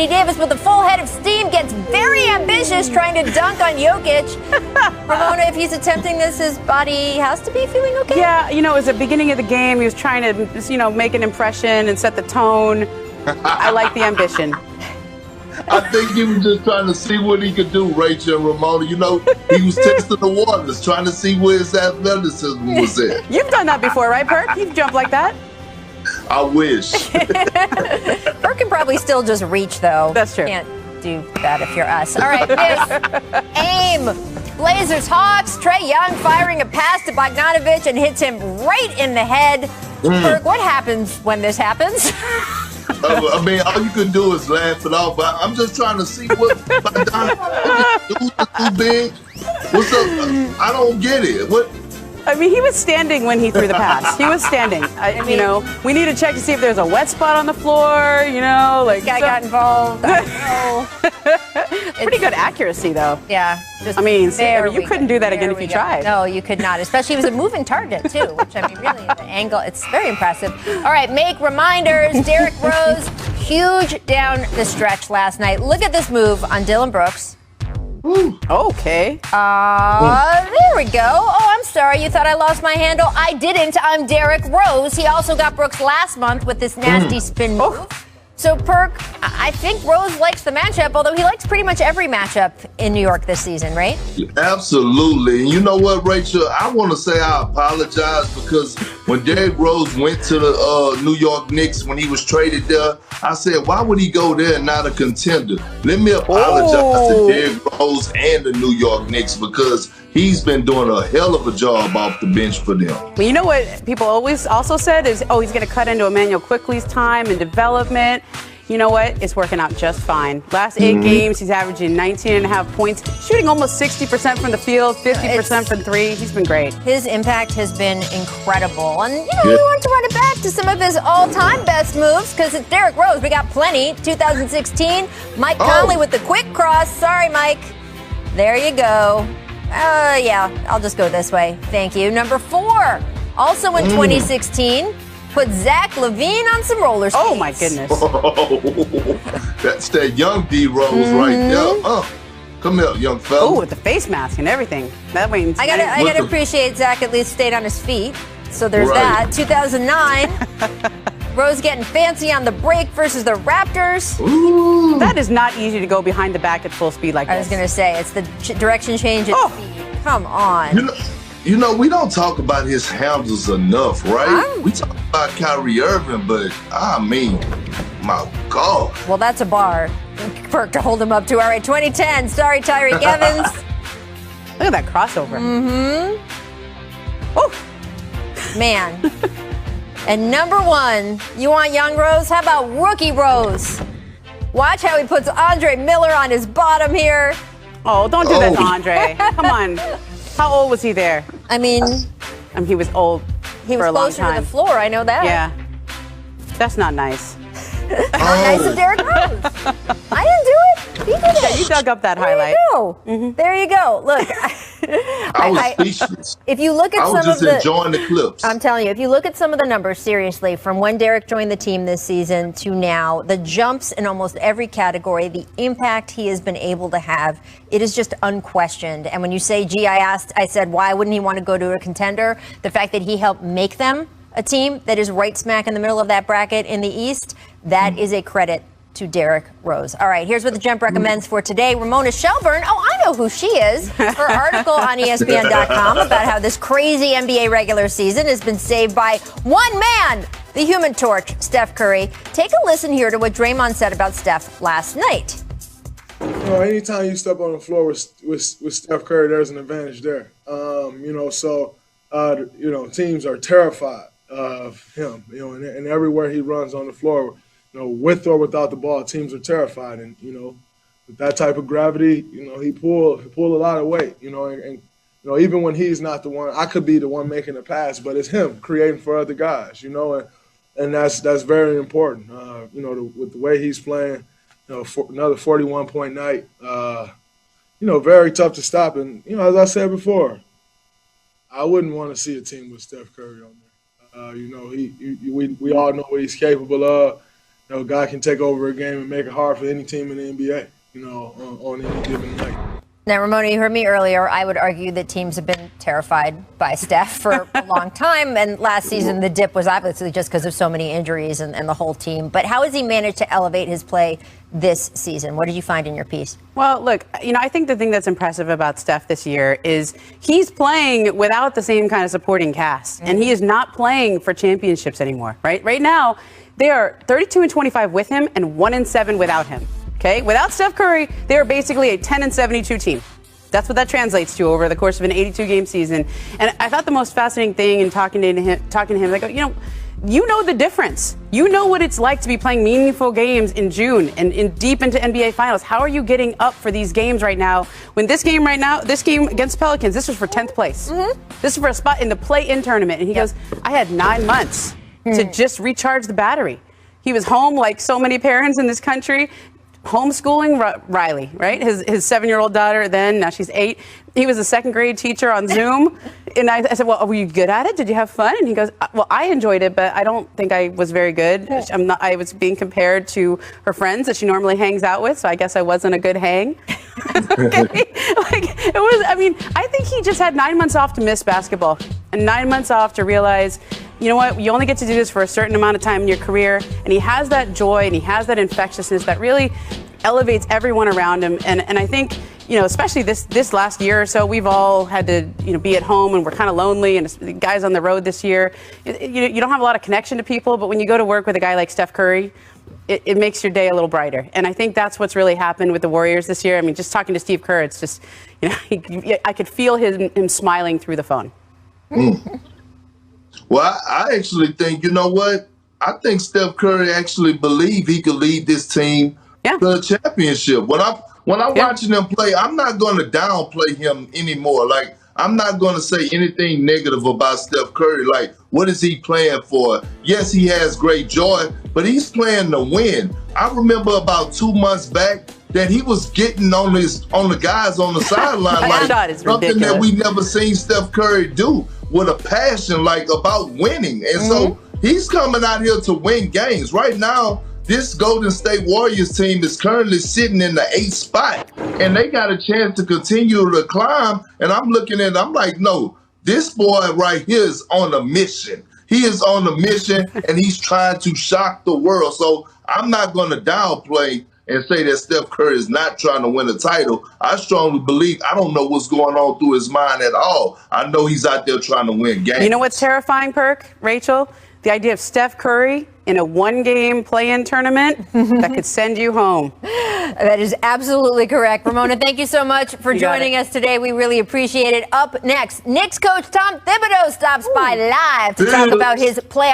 Anthony Davis, with a full head of steam, gets very ambitious trying to dunk on Jokic. Ramona, if he's attempting this, his body has to be feeling okay? Yeah, it was the beginning of the game. He was trying to, make an impression and set the tone. I like the ambition. I think he was just trying to see what he could do, Rachel and Ramona. He was testing the waters, trying to see where his athleticism was at. You've done that before, right, Perk? You've jumped like that? I wish. Perk can probably still just reach, though. That's true. Can't do that if you're us. All right, this aim. Blazers Hawks. Trae Young firing a pass to Bogdanovic and hits him right in the head. Perk, what happens when this happens? All you can do is laugh it off. But I'm just trying to see what Bogdanovic is too big. What's up? I don't get it. What? He was standing when he threw the pass. He was standing. We need to check to see if there's a wet spot on the floor. This guy got involved. I know. Pretty good accuracy, though. Yeah. You couldn't do that again if you tried. No, you could not. Especially it was a moving target, too, which, really, the angle, it's very impressive. All right, make reminders. Derrick Rose, huge down the stretch last night. Look at this move on Dylan Brooks. Ooh. Okay. There we go. Oh, I'm sorry. You thought I lost my handle? I didn't. I'm Derrick Rose. He also got Brooks last month with this nasty spin move. So, Perk, I think Rose likes the matchup, although he likes pretty much every matchup in New York this season, right? Absolutely. And you know what, Rachel? I want to say I apologize because when Derrick Rose went to the New York Knicks, when he was traded there, I said, why would he go there and not a contender? Let me apologize to Derrick Rose and the New York Knicks because he's been doing a hell of a job off the bench for them. Well, you know what people always also said is, he's going to cut into Emmanuel Quickly's time and development. You know what? It's working out just fine. Last 8 games, he's averaging 19.5 points, shooting almost 60% from the field, 50% from three. He's been great. His impact has been incredible. And, we want to run it back to some of his all-time best moves because it's Derrick Rose. We got plenty. 2016, Mike Conley with the quick cross. Sorry, Mike. There you go. I'll just go this way. Thank you. Number 4, also in 2016, put Zach LaVine on some roller skates. Oh, my goodness. That's that young D Rose right there. Come here, young fella. Oh, with the face mask and everything. That means I gotta appreciate Zach at least stayed on his feet. So there's that. 2009. Rose getting fancy on the break versus the Raptors. Ooh. That is not easy to go behind the back at full speed like this. I was going to say, it's the direction change at speed. Come on. We don't talk about his handles enough, right? We talk about Kyrie Irving, but my God. Well, that's a bar for to hold him up to. All right, 2010. Sorry, Tyreek Evans. Look at that crossover. Oh, man. And number 1, you want young Rose? How about rookie Rose? Watch how he puts Andre Miller on his bottom here. Oh, don't do that to Andre. Come on. How old was he there? He was old He for a long was closer time. to the floor, I know that. Yeah. That's not nice. Not nice of Derrick Rose. I didn't do it. He did it. You dug up that highlight. There you go. Look. I was speechless. If you look at I was just enjoying the clips. I'm telling you, if you look at some of the numbers, seriously, from when Derrick joined the team this season to now, the jumps in almost every category, the impact he has been able to have, it is just unquestioned. And when you say, I said, why wouldn't he want to go to a contender? The fact that he helped make them a team that is right smack in the middle of that bracket in the East, that is a credit to Derrick Rose. All right, here's what the Jump recommends for today. Ramona Shelburne, I know who she is. Her article on ESPN.com about how this crazy NBA regular season has been saved by one man, the Human Torch, Steph Curry. Take a listen here to what Draymond said about Steph last night. Anytime you step on the floor with Steph Curry, there's an advantage there. Teams are terrified of him, and everywhere he runs on the floor, with or without the ball, teams are terrified. And, with that type of gravity, he pull a lot of weight, and even when he's not the one, I could be the one making the pass, but it's him creating for other guys, and that's very important. With the way he's playing, for another 41-point night, very tough to stop. And, as I said before, I wouldn't want to see a team with Steph Curry on there. We all know what he's capable of. a guy can take over a game and make it hard for any team in the NBA, on any given night. Now, Ramona, you heard me earlier. I would argue that teams have been terrified by Steph for a long time. And last season, the dip was obviously just because of so many injuries and the whole team. But how has he managed to elevate his play this season? What did you find in your piece? Well, look, I think the thing that's impressive about Steph this year is he's playing without the same kind of supporting cast. And he is not playing for championships anymore, right? Right now, they are 32-25 with him and 1-7 without him. Okay, without Steph Curry, they are basically a 10-72 team. That's what that translates to over the course of an 82-game season. And I thought the most fascinating thing in talking to him, like, you know the difference. You know what it's like to be playing meaningful games in June and deep into NBA Finals. How are you getting up for these games right now? When this game against Pelicans, this was for 10th place. This is for a spot in the play-in tournament. And he goes, I had 9 months to just recharge the battery. He was home like so many parents in this country, homeschooling Riley, right? His 7-year-old daughter now she's 8. He was a second grade teacher on Zoom. And I said, well, were you good at it? Did you have fun? And he goes, well, I enjoyed it, but I don't think I was very good. I was being compared to her friends that she normally hangs out with, so I guess I wasn't a good hang. I think he just had 9 months off to miss basketball and 9 months off to realize, you know what, you only get to do this for a certain amount of time in your career. And he has that joy and he has that infectiousness that really elevates everyone around him. And I think, especially this last year or so, we've all had to, be at home and we're kind of lonely, and the guys on the road this year, you don't have a lot of connection to people, but when you go to work with a guy like Steph Curry, it makes your day a little brighter. And I think that's what's really happened with the Warriors this year. I mean, just talking to Steve Kerr, it's just, I could feel him smiling through the phone. Well, I actually think, I think Steph Curry actually believed he could lead this team to a championship. When I'm watching him play, I'm not going to downplay him anymore. Like, I'm not going to say anything negative about Steph Curry. Like, what is he playing for? Yes, he has great joy, but he's playing to win. I remember about 2 months back that he was getting on the guys on the sideline, like something that we never seen Steph Curry do, with a passion, like, about winning. And so he's coming out here to win games. Right now, this Golden State Warriors team is currently sitting in the 8th spot, and they got a chance to continue to climb. And I'm looking at it, I'm like, no, this boy right here is on a mission. He is on a mission, and he's trying to shock the world. So I'm not going to downplay and say that Steph Curry is not trying to win a title. I strongly believe, I don't know what's going on through his mind at all. I know he's out there trying to win games. You know what's terrifying, Perk, Rachel? The idea of Steph Curry in a one-game play-in tournament that could send you home. That is absolutely correct. Ramona, thank you so much for joining us today. We really appreciate it. Up next, Knicks coach Tom Thibodeau stops by live to talk about his playoff